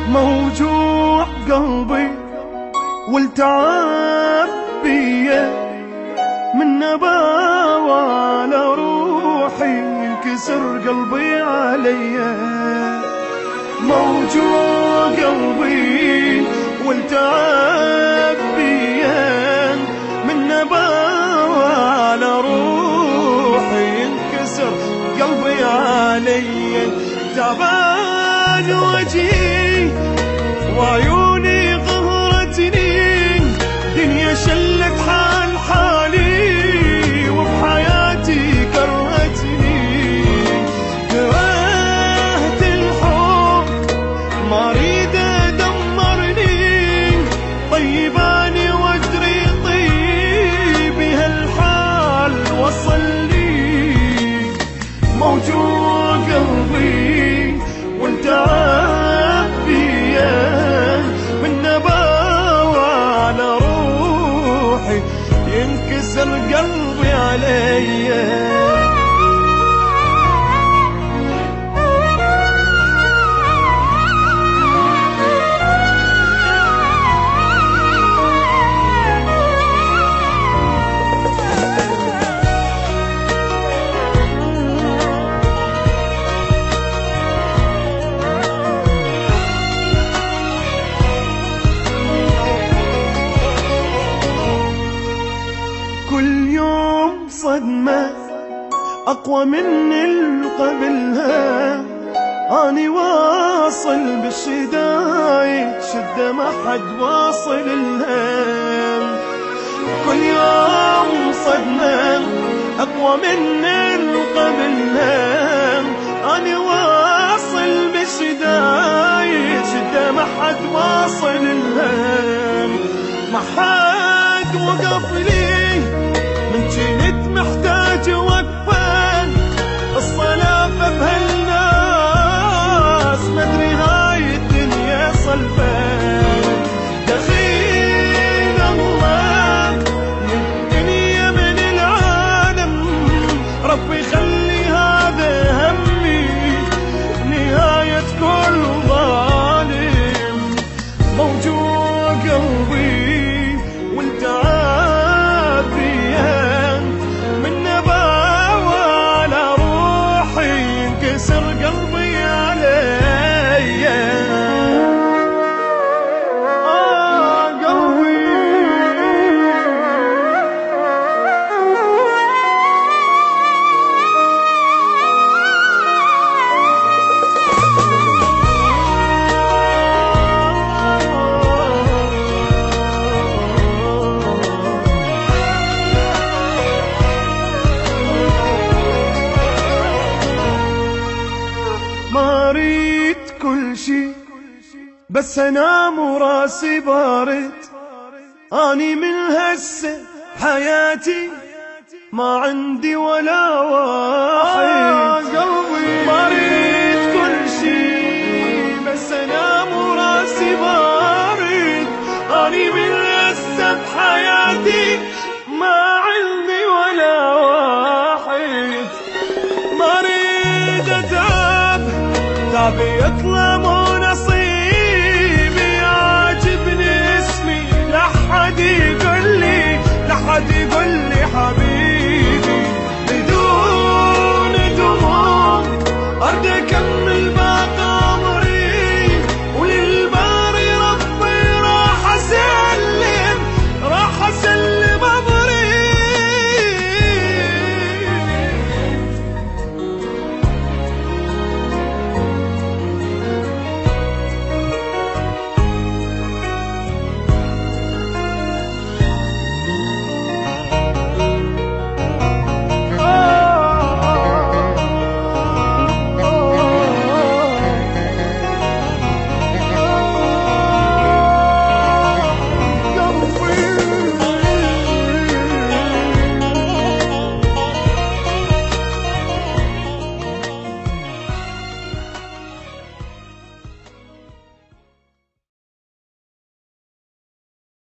موجوع قلبي والتعب بيا من نباوة على روحي ينكسر قلبي عليا. موجوع قلبي والتعب بيا من نباوة على روحي ينكسر قلبي عليا. تعبان وجهي وعيوني قهرتني، دنيا شلت حال حالي وبحياتي كرهتني. كرهت الحب ما اريد دمرني، طيباني وادري طيبي هالحال وصلني. موجوع قلبي والتعب بيا من نباوة على روحي ينكسر قلبي عليا. كل يوم صدمة أقوى من اللي قبلها، أني واصل بالشدايد شدة ما حد واصل لها. كل يوم صدمة أقوى من اللي قبلها، أني واصل بالشدايد شدة ما حد واصل لها. ما حد وقف لي من جنت محتاج وقفة، الصلابة بهالناس مدري هاي الدنيا صلفان. دخيل الله للدنيا من العالم، ربي يخلي هذا همي نهاية كل ظالم. موجوع قلبي والتعب بيا من نباوة على روحي ينكسر قلبي عليا. قلبي ما اريد كل شي بس انام وراسي بارد، اني من هسه حياتي ما عندي ولا واحد. قلبي ما اريد كل شي بس انام وراسي بارد، اني من هسه بحياتي ما عندي ولا واحد. ما اريد اتعب تعبي يطلع مو نصيبي، عاجبني اسمي لحد يقول لي